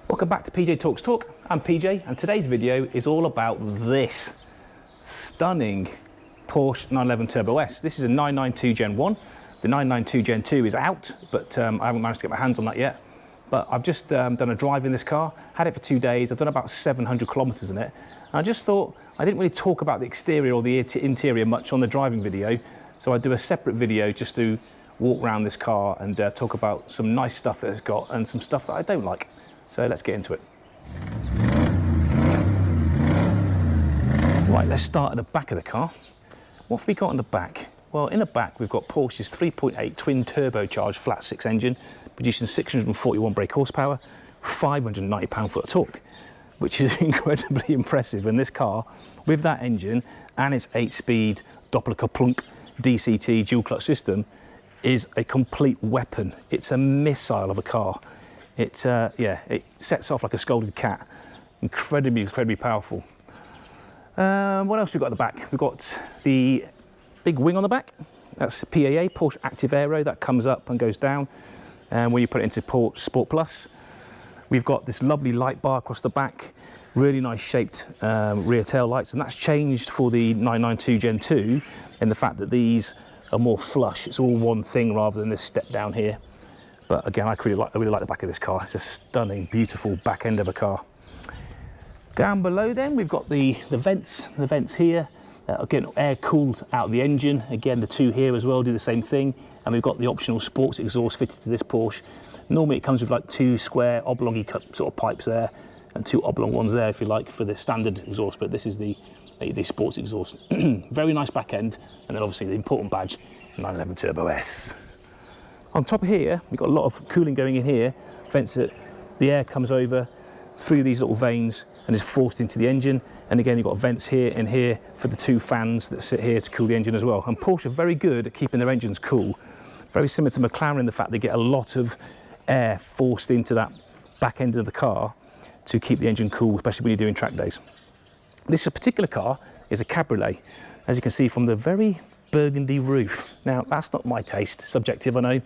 Welcome back to PJ Talks Talk. I'm PJ and today's video is all about this stunning Porsche 911 Turbo S. This is a 992 Gen 1. The 992 Gen 2 is out, but I haven't managed to get my hands on that yet. But I've just done a drive in this car, had it for 2 days. I've done about 700 kilometers in it. And I just thought I didn't really talk about the exterior or the interior much on the driving video. So I'd do a separate video just to walk around this car and talk about some nice stuff that it's got and some stuff that I don't like. So let's get into it. Right, let's start at the back of the car. What have we got in the back? Well, in the back, we've got Porsche's 3.8 twin turbocharged flat six engine, producing 641 brake horsepower, 590 pound-foot of torque, which is incredibly impressive. And this car, with that engine and its 8-speed Dopplerkupplung DCT dual clutch system, is a complete weapon. It's a missile of a car. It sets off like a scolded cat. Incredibly powerful. What else we've got at the back? We've got the big wing on the back. That's PAA, Porsche Active Aero, that comes up and goes down. And when you put it into Porsche Sport Plus, we've got this lovely light bar across the back, really nice shaped rear tail lights, and that's changed for the 992 Gen 2 in the fact that these are more flush. It's all one thing rather than this step down here. But again, I really like the back of this car. It's a stunning, beautiful back end of a car. Down below then, we've got the vents. The vents here, again, air cooled out of the engine. Again, the two here as well do the same thing. And we've got the optional sports exhaust fitted to this Porsche. Normally it comes with like two square oblongy cut sort of pipes there and two oblong ones there, if you like, for the standard exhaust. But this is the sports exhaust. Very nice back end. And then obviously the important badge, 911 Turbo S. On top of here, we've got a lot of cooling going in here. Vents that the air comes over through these little veins and is forced into the engine. And again, you've got vents here and here for the two fans that sit here to cool the engine as well. And Porsche are very good at keeping their engines cool. Very similar to McLaren in the fact they get a lot of air forced into that back end of the car to keep the engine cool, especially when you're doing track days. This particular car is a cabriolet, as you can see from the very burgundy roof. Now, that's not my taste, subjective, I know.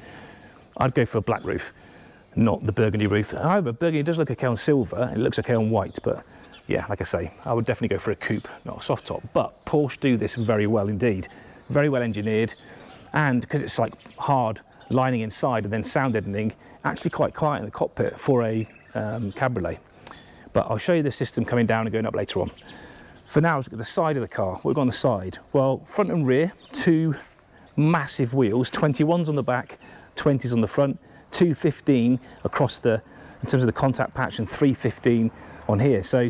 I'd go for a black roof, not the burgundy roof. However, burgundy does look okay on silver, and it looks okay on white, but yeah, like I say, I would definitely go for a coupe, not a soft top. But Porsche do this very well indeed. Very well engineered, and because it's like hard lining inside and then sound deadening, actually quite quiet in the cockpit for a cabriolet. But I'll show you the system coming down and going up later on. For now, let's look at the side of the car. What we've got on the side? Well, front and rear, two massive wheels, 21s on the back, 20s on the front, 215 across in terms of the contact patch, and 315 on here. So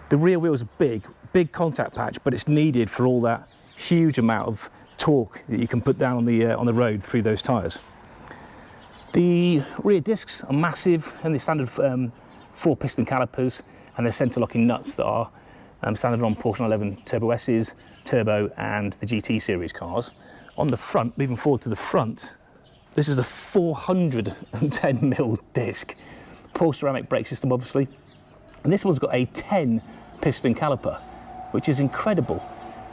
the rear wheels are big contact patch, but it's needed for all that huge amount of torque that you can put down on the road through those tyres. The rear discs are massive, and the standard 4-piston calipers and the centre locking nuts that are standard on Porsche 911 Turbo S's, Turbo and the GT series cars. On the front, moving forward to the front, this is a 410mm disc. Porsche ceramic brake system, obviously. And this one's got a 10-piston caliper, which is incredible.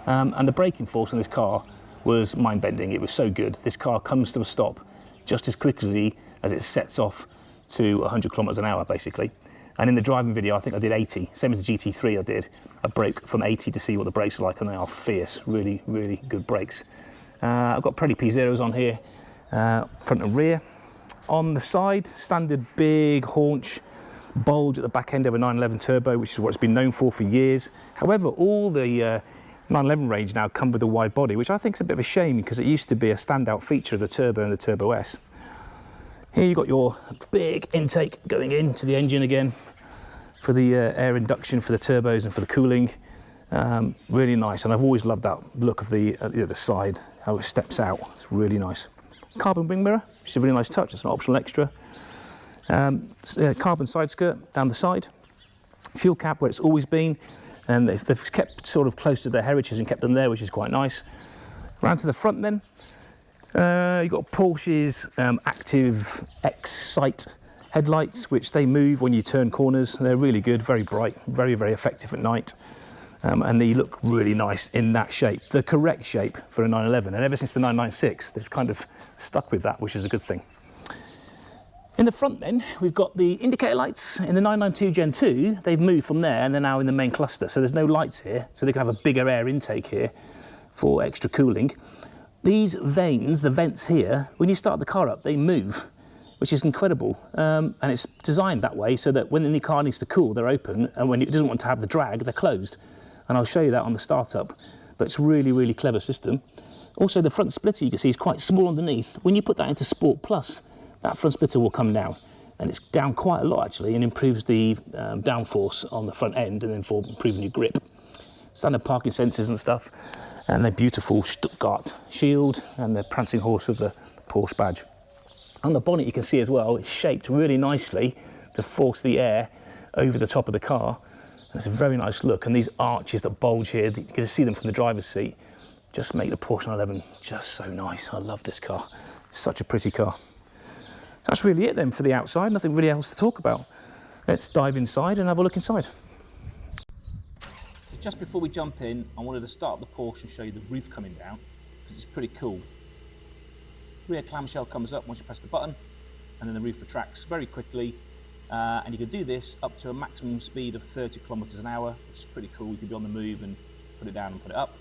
And the braking force on this car was mind-bending. It was so good. This car comes to a stop just as quickly as it sets off to 100 kilometers an hour, basically. And in the driving video, I think I did 80, same as the GT3 I did. I brake from 80 to see what the brakes are like, and they are fierce, really good brakes. I've got Pirelli P0s on here, front and rear. On the side, standard big haunch bulge at the back end of a 911 Turbo, which is what it's been known for years. However, all the 911 range now come with a wide body, which I think is a bit of a shame because it used to be a standout feature of the Turbo and the Turbo S. Here you've got your big intake going into the engine again for the air induction for the turbos and for the cooling. Really nice, and I've always loved that look of the side, how it steps out. It's really nice. Carbon wing mirror, which is a really nice touch. It's an optional extra. Carbon side skirt down the side. Fuel cap where it's always been, and they've kept sort of close to their heritage and kept them there, which is quite nice. Round to the front then. You've got Porsche's Active X Sight headlights, which they move when you turn corners. They're really good, very bright, very effective at night. And they look really nice in that shape, the correct shape for a 911. And ever since the 996, they've kind of stuck with that, which is a good thing. In In the front then, we've got the indicator lights. In the 992 Gen 2, they've moved from there and they're now in the main cluster. So there's no lights here, so they can have a bigger air intake here for extra cooling. These vanes, the vents here, when you start the car up, they move, which is incredible. And it's designed that way so that when the car needs to cool, they're open, and when it doesn't want to have the drag, they're closed. And I'll show you that on the startup, but it's really, really clever system. Also, the front splitter you can see is quite small underneath. When you put that into Sport Plus, that front splitter will come down, and it's down quite a lot actually, and improves the downforce on the front end, and then for improving your grip. Standard parking sensors and stuff, and the beautiful Stuttgart shield and the prancing horse of the Porsche badge. On the bonnet you can see as well, it's shaped really nicely to force the air over the top of the car. And it's a very nice look, and these arches that bulge here, you can see them from the driver's seat, just make the Porsche 911 just so nice. I love this car, it's such a pretty car. That's really it then for the outside, nothing really else to talk about. Let's dive inside and have a look inside. Just before we jump in, I wanted to start the Porsche and show you the roof coming down, because it's pretty cool. Rear clamshell comes up once you press the button, and then the roof retracts very quickly. And you can do this up to a maximum speed of 30 kilometers an hour, which is pretty cool. You can be on the move and put it down and put it up.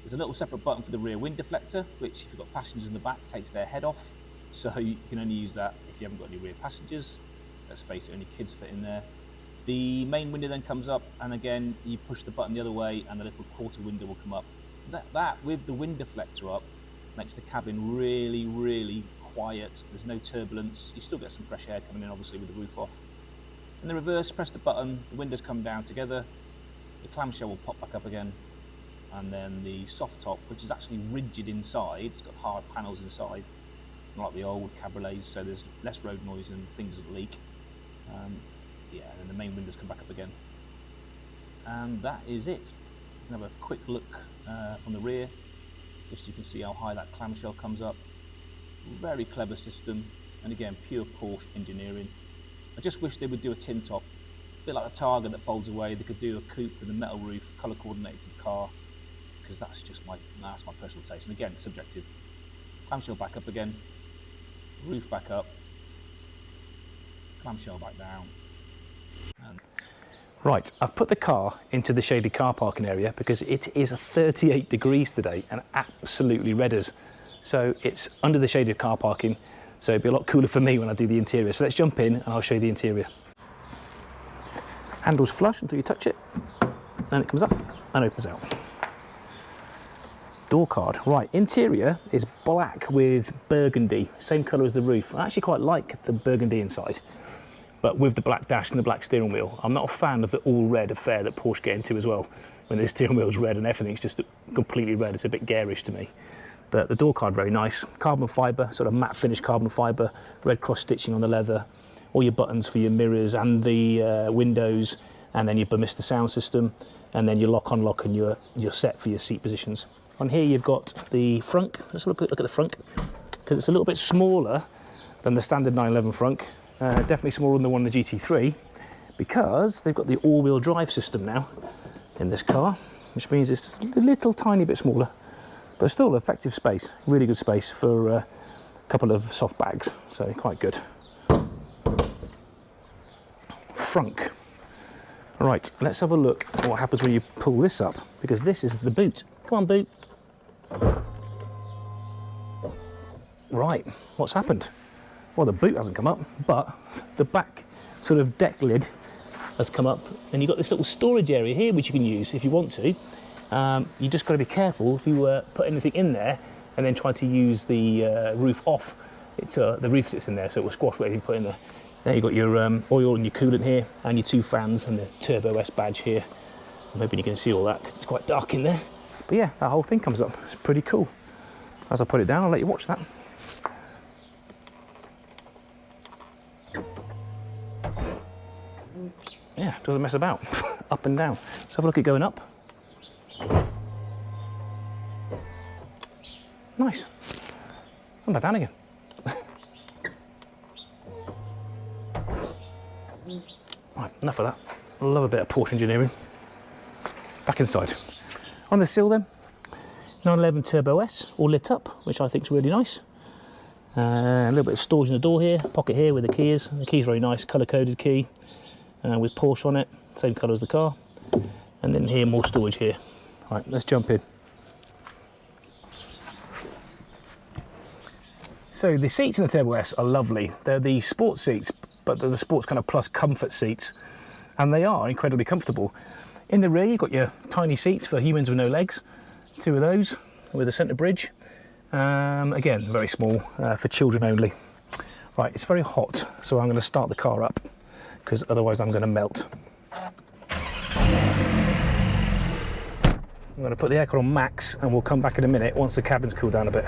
There's a little separate button for the rear wind deflector, which if you've got passengers in the back, takes their head off. So you can only use that if you haven't got any rear passengers. Let's face it, only kids fit in there. The main window then comes up, and again, you push the button the other way and the little quarter window will come up. That with the wind deflector up, makes the cabin really, really quiet. There's no turbulence. You still get some fresh air coming in, obviously, with the roof off. In the reverse, press the button, the windows come down together, the clamshell will pop back up again, and then the soft top, which is actually rigid inside, it's got hard panels inside, not like the old cabriolets, so there's less road noise and things that leak. Yeah, and then the main windows come back up again. And that is it. You can have a quick look from the rear, just so you can see how high that clamshell comes up. Very clever system, and again, pure Porsche engineering. I just wish they would do a tin top, a bit like the Targa that folds away. They could do a coupe with a metal roof, colour coordinated to the car, because that's just my personal taste. And again, subjective. Clamshell back up again, roof back up, clamshell back down. Right, I've put the car into the shaded car parking area because it is 38 degrees today and absolutely redders. So it's under the shaded car parking, so it'll be a lot cooler for me when I do the interior. So let's jump in and I'll show you the interior. Handle's flush until you touch it, and it comes up and opens out. Door card. Right, interior is black with burgundy, same colour as the roof. I actually quite like the burgundy inside, but with the black dash and the black steering wheel. I'm not a fan of the all red affair that Porsche get into as well, when the steering wheel's red and everything's just completely red. It's a bit garish to me. But the door card, very nice. Carbon fibre, sort of matte finish carbon fibre, red cross stitching on the leather, all your buttons for your mirrors and the windows, and then your Burmester sound system, and then your lock unlock and your set for your seat positions. On here you've got the frunk. Let's look at the frunk, because it's a little bit smaller than the standard 911 frunk. Definitely smaller than the one in the GT3, because they've got the all-wheel drive system now in this car, which means it's just a little tiny bit smaller, but still effective space, really good space for a couple of soft bags, so quite good. Frunk. Right, let's have a look at what happens when you pull this up, because this is the boot. Come on, boot. Right, what's happened? Well, the boot hasn't come up, but the back sort of deck lid has come up, and you've got this little storage area here which you can use if you want to. You just got to be careful if you put anything in there and then try to use the roof off. The roof sits in there, so it will squash whatever you put in there. There you've got your oil and your coolant here, and your two fans and the Turbo S badge here. I'm hoping you can see all that because it's quite dark in there. But yeah, that whole thing comes up. It's pretty cool. As I put it down, I'll let you watch that. Yeah, doesn't mess about. Up and down. Let's have a look at going up. Nice. And back down again. Right, enough of that. I love a bit of Porsche engineering. Back inside. On the sill then, 911 Turbo S, all lit up, which I think is really nice. A little bit of storage in the door here, pocket here where the key is. The key's very nice, colour-coded key with Porsche on it, same colour as the car. And then here, more storage here. Right, let's jump in. So the seats in the Turbo S are lovely. They're the sports seats, but they're the sports kind of plus comfort seats, and they are incredibly comfortable. In the rear, you've got your tiny seats for humans with no legs, 2 of those with a centre bridge. Again, very small, for children only. Right, it's very hot, so I'm going to start the car up, because otherwise I'm going to melt. I'm going to put the aircon on max, and we'll come back in a minute once the cabin's cooled down a bit.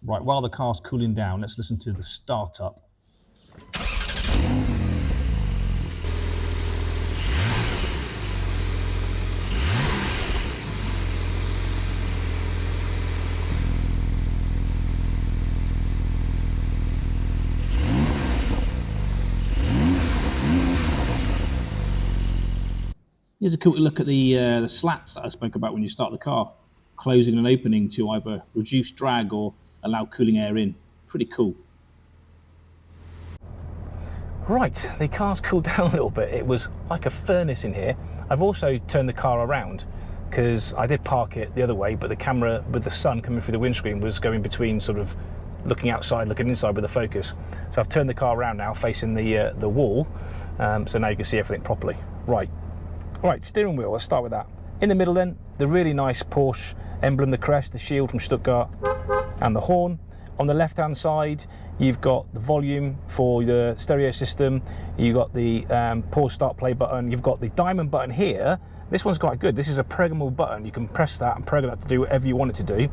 Right, while the car's cooling down, let's listen to the start-up. Here's a cool look at the slats that I spoke about when you start the car, closing and opening to either reduce drag or allow cooling air in. Pretty cool. Right, the car's cooled down a little bit. It was like a furnace in here. I've also turned the car around because I did park it the other way, but the camera with the sun coming through the windscreen was going between sort of looking outside, looking inside with the focus. So I've turned the car around now, facing the wall, so now you can see everything properly. Right, steering wheel, let's start with that. In the middle then, the really nice Porsche emblem, the crest, the shield from Stuttgart, and the horn. On the left-hand side, you've got the volume for the stereo system, you've got the Porsche start play button, you've got the diamond button here. This one's quite good. This is a programmable button. You can press that and program that to do whatever you want it to do.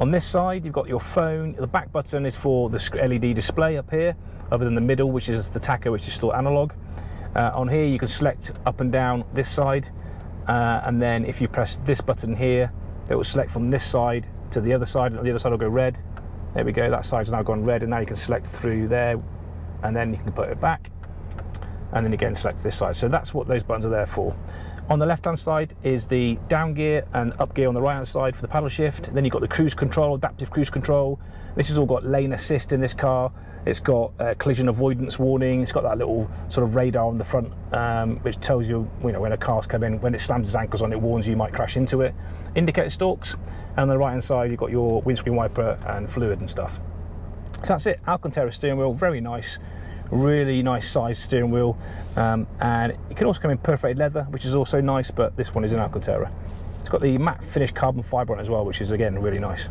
On this side, you've got your phone. The back button is for the LED display up here, other than the middle, which is the tacho, which is still analog. On here you can select up and down this side, and then if you press this button here, it will select from this side to the other side, and the other side will go red. There we go, that side's now gone red, and now you can select through there, and then you can put it back, and then again select this side. So that's what those buttons are there for. On the left hand side is the down gear and up gear on the right hand side for the paddle shift. Then you've got the cruise control, adaptive cruise control. This has all got lane assist in this car. It's got collision avoidance warning. It's got that little sort of radar on the front, which tells you, when a car's come in, when it slams its ankles on, it warns you might crash into it. Indicator stalks, and on the right hand side you've got your windscreen wiper and fluid and stuff. So that's it. Alcantara steering wheel, very nice. Really nice size steering wheel, and it can also come in perforated leather, which is also nice, but this one is in Alcantara. It's got the matte finish carbon fibre on it as well, which is again really nice.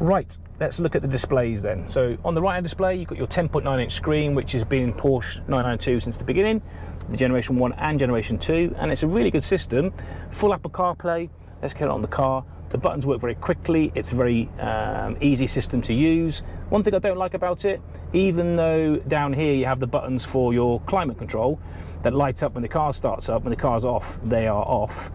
Right, let's look at the displays then. So on the right hand display you've got your 10.9 inch screen, which has been in Porsche 992 since the beginning, the Generation 1 and Generation 2, and it's a really good system. Full Apple CarPlay. Let's get it on the car. The buttons work very quickly. It's a very easy system to use. One thing I don't like about it, even though down here you have the buttons for your climate control that light up when the car starts up, when the car's off, they are off.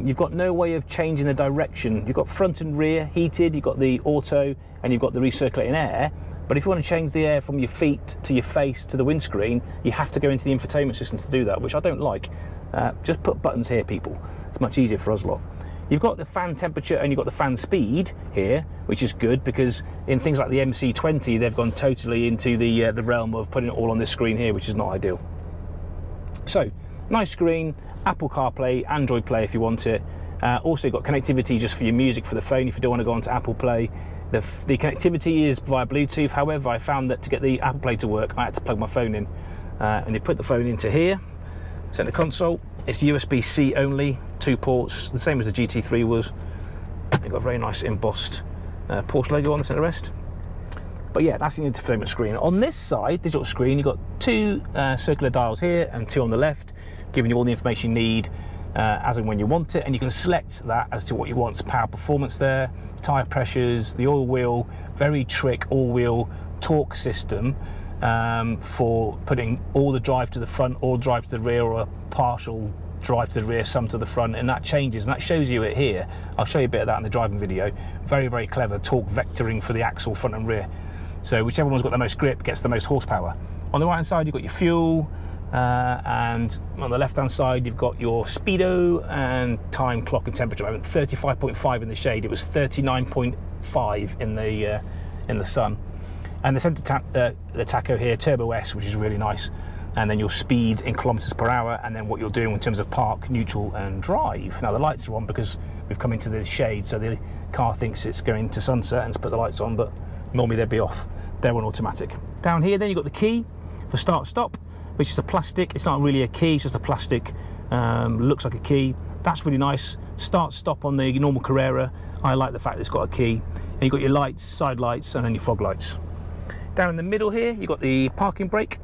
You've got no way of changing the direction. You've got front and rear heated, you've got the auto, and you've got the recirculating air. But if you want to change the air from your feet to your face to the windscreen, you have to go into the infotainment system to do that, which I don't like. Just put buttons here, people. It's much easier for us lot. You've got the fan temperature and you've got the fan speed here, which is good, because in things like the MC20, they've gone totally into the realm of putting it all on this screen here, which is not ideal. So, nice screen, Apple CarPlay, Android Play if you want it. Also you've got connectivity just for your music for the phone if you don't want to go onto Apple Play. The connectivity is via Bluetooth. However, I found that to get the Apple Play to work, I had to plug my phone in. And you put the phone into here, center console. It's USB-C only, 2 ports, the same as the GT3 was. You've got a very nice embossed Porsche logo on the center rest. But yeah, that's the infotainment screen. On this side, digital screen, you've got 2 circular dials here and 2 on the left, giving you all the information you need as and when you want it, and you can select that as to what you want. Power performance there, tyre pressures, the all wheel, very trick all wheel torque system for putting all the drive to the front, all drive to the rear, or a partial drive to the rear, some to the front, and that changes, and that shows you it here. I'll show you a bit of that in the driving video. Very, very clever torque vectoring for the axle front and rear. So whichever one's got the most grip gets the most horsepower. On the right hand side you've got your fuel, and on the left hand side you've got your speedo and time, clock and temperature. I went 35.5 in the shade, it was 39.5 in the sun. And the centre the tacho here, Turbo S, which is really nice. And then your speed in kilometres per hour, and then what you're doing in terms of park, neutral and drive. Now the lights are on because we've come into the shade, so the car thinks it's going to sunset and to put the lights on, but normally they'd be off. They're on automatic. Down here then you've got the key for start stop, which is a plastic. It's not really a key, it's just a plastic, looks like a key. That's really nice. Start stop on the normal Carrera. I like the fact that it's got a key. And you've got your lights, side lights, and then your fog lights. Down in the middle here you've got the parking brake.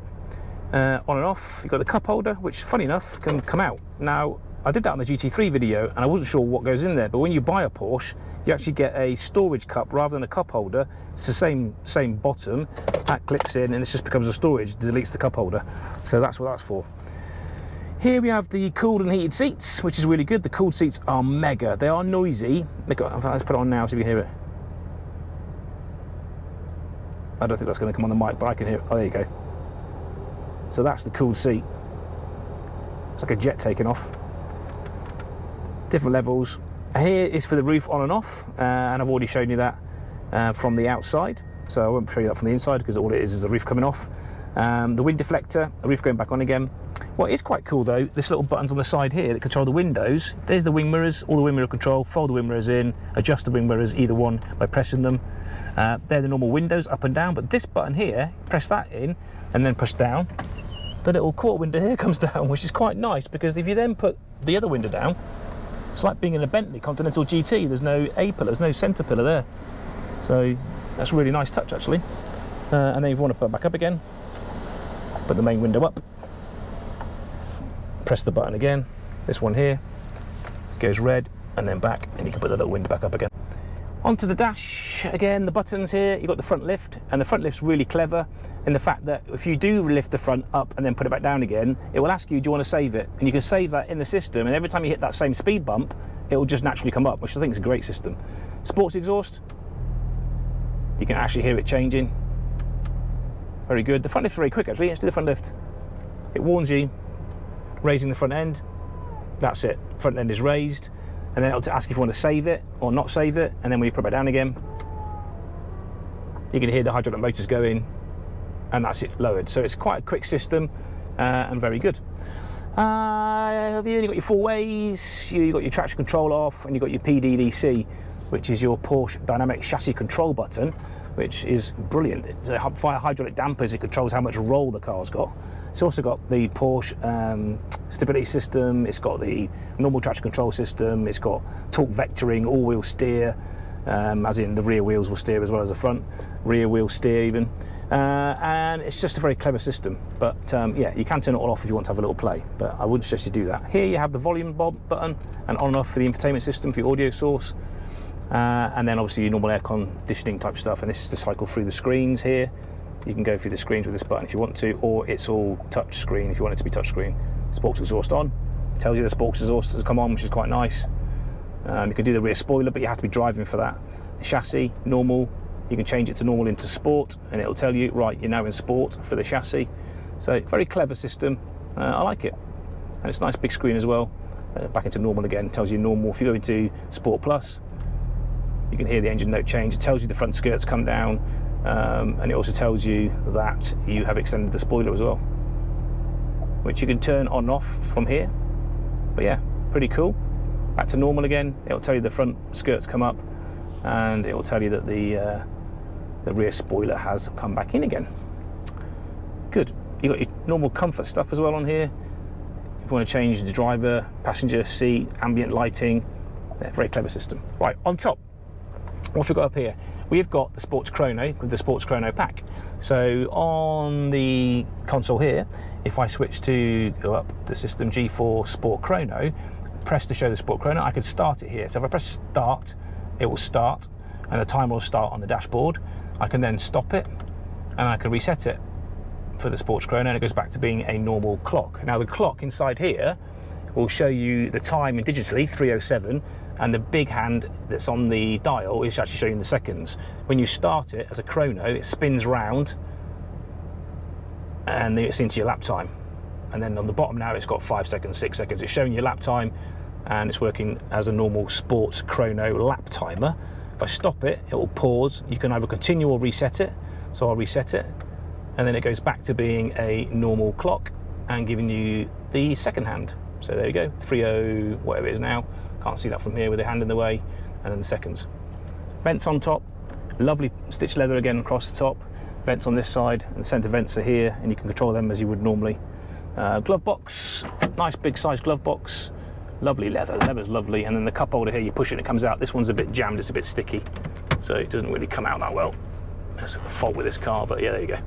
On and off. You've got the cup holder, which funny enough can come out. Now I did that on the GT3 video and I wasn't sure what goes in there, but when you buy a Porsche you actually get a storage cup rather than a cup holder. It's the same bottom, that clips in and it just becomes a storage, deletes the cup holder. So that's what that's for. Here we have the cooled and heated seats, which is really good. The cooled seats are mega. They are noisy. Let's put it on now so you can hear it. I don't think that's going to come on the mic, but I can hear it. Oh, there you go. So that's the cooled seat. It's like a jet taking off. Different levels. Here is for the roof on and off, and I've already shown you that from the outside. So I won't show you that from the inside because all it is the roof coming off. The wind deflector, the roof going back on again. What is quite cool though, this little buttons on the side here that control the windows. There's the wing mirrors, all the wing mirror control, fold the wing mirrors in, adjust the wing mirrors, either one by pressing them. They're the normal windows up and down, but this button here, press that in and then push down. The little quarter window here comes down, which is quite nice because if you then put the other window down, it's like being in a Bentley Continental GT. There's no A pillar, there's no centre pillar there. So that's a really nice touch actually. And then if you want to put it back up again, put the main window up, press the button again, this one here, goes red and then back, and you can put the little window back up again. Onto the dash, again, the buttons here, you've got the front lift, and the front lift's really clever in the fact that if you do lift the front up and then put it back down again, it will ask you, do you want to save it? And you can save that in the system, and every time you hit that same speed bump, it will just naturally come up, which I think is a great system. Sports exhaust, you can actually hear it changing. Very good. The front lift's very quick actually. Let's do the front lift. It warns you, raising the front end, that's it. Front end is raised. And then it'll ask if you want to save it or not save it, and then when you put it back down again, you can hear the hydraulic motors going, and that's it lowered. So it's quite a quick system and very good. You've got your four ways, you've got your traction control off, and you've got your PDDC, which is your Porsche Dynamic Chassis Control button, which is brilliant. Via hydraulic dampers, it controls how much roll the car's got. It's also got the Porsche stability system, it's got the normal traction control system, it's got torque vectoring, all-wheel steer, as in the rear wheels will steer as well as the front, rear wheel steer even. And it's just a very clever system. But yeah, you can turn it all off if you want to have a little play, but I wouldn't suggest you do that. Here you have the volume button and on and off for the infotainment system for your audio source. And then obviously your normal air conditioning type stuff, and this is to cycle through the screens here. You can go through the screens with this button if you want to, or it's all touch screen if you want it to be touch screen. Sports exhaust on, tells you the sports exhaust has come on, which is quite nice. You can do the rear spoiler, but you have to be driving for that. The chassis, normal, you can change it to normal into sport, and it'll tell you, right, you're now in sport for the chassis. So very clever system, I like it. And it's a nice big screen as well. Back into normal again, tells you normal. If you go into Sport Plus, you can hear the engine note change. It tells you the front skirts come down, and it also tells you that you have extended the spoiler as well, which you can turn on and off from here. But yeah, pretty cool. Back to normal again. It'll tell you the front skirts come up, and it will tell you that the rear spoiler has come back in again. Good. You've got your normal comfort stuff as well on here. If you want to change the driver, passenger seat, ambient lighting, very clever system. Right, on top, what have we got up here? We've got the Sports Chrono with the Sports Chrono pack. So on the console here, if I switch to go up the system G4 Sport Chrono, press to show the Sport Chrono, I could start it here. So if I press start, it will start, and the timer will start on the dashboard. I can then stop it, and I can reset it for the Sports Chrono, and it goes back to being a normal clock. Now the clock inside here will show you the time digitally, 3:07, and the big hand that's on the dial is actually showing the seconds. When you start it as a chrono, it spins round and it's into your lap time. And then on the bottom now it's got 5 seconds, 6 seconds. It's showing your lap time, and it's working as a normal sports chrono lap timer. If I stop it, it will pause. You can either continue or reset it. So I'll reset it, and then it goes back to being a normal clock and giving you the second hand. So there you go, 30, whatever it is now. Can't see that from here with the hand in the way, and then the seconds. Vents on top, lovely stitched leather again across the top. Vents on this side, and the centre vents are here, and you can control them as you would normally. Glove box, nice big size glove box. Lovely leather, leather's lovely, and then the cup holder here, you push it and it comes out. This one's a bit jammed, it's a bit sticky, so it doesn't really come out that well. That's a fault with this car, but yeah, there you go.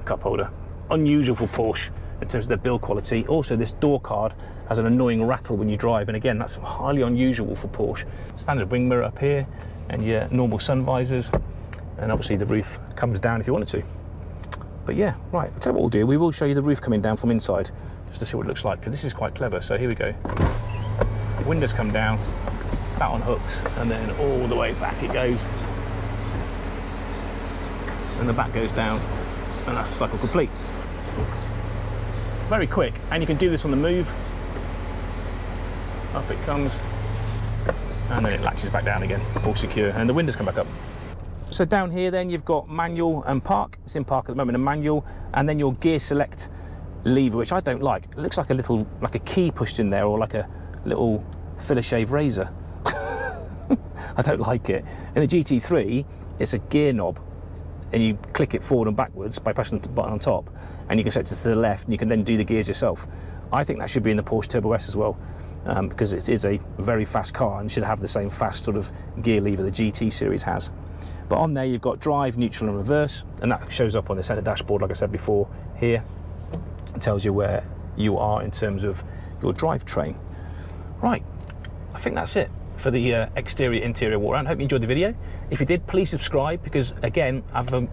Cup holder. Unusual for Porsche in terms of their build quality. Also, this door card has an annoying rattle when you drive, and again, that's highly unusual for Porsche. Standard wing mirror up here, and your normal sun visors, and obviously the roof comes down if you wanted to. But yeah, right, I'll tell you what we'll do. We will show you the roof coming down from inside, just to see what it looks like, because this is quite clever. So here we go. Windows come down, that on hooks, and then all the way back it goes. And the back goes down, and that's the cycle complete. Very quick, and you can do this on the move. Up it comes, and then it latches back down again, all secure, and the windows come back up. So down here then you've got manual and park. It's in park at the moment, a manual, and then your gear select lever, which I don't like. It looks like a key pushed in there, or like a little filler shave razor. I don't like it. In the GT3, it's a gear knob, and you click it forward and backwards by pressing the button on top, and you can set it to the left, and you can then do the gears yourself. I think that should be in the Porsche Turbo S as well, because it is a very fast car and should have the same fast sort of gear lever the GT series has. But on there you've got drive, neutral and reverse, and that shows up on the centre dashboard, like I said before. Here it tells you where you are in terms of your drivetrain. Right, I think that's it for the exterior interior walk around. Hope you enjoyed the video. If you did, please subscribe, because again,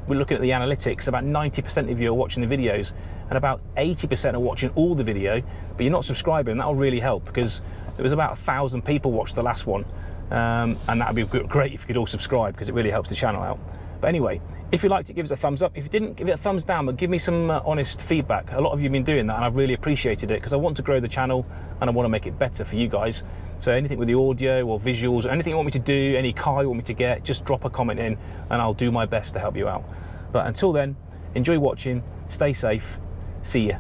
we're looking at the analytics. About 90% of you are watching the videos, and about 80% are watching all the video, but you're not subscribing. That'll really help, because there was about 1,000 people watched the last one, and that would be great if you could all subscribe, because it really helps the channel out. But anyway, if you liked it, give us a thumbs up. If you didn't, give it a thumbs down, but give me some honest feedback. A lot of you have been doing that, and I've really appreciated it, because I want to grow the channel and I want to make it better for you guys. So anything with the audio or visuals, or anything you want me to do, any car you want me to get, just drop a comment in and I'll do my best to help you out. But until then, enjoy watching, stay safe, see ya.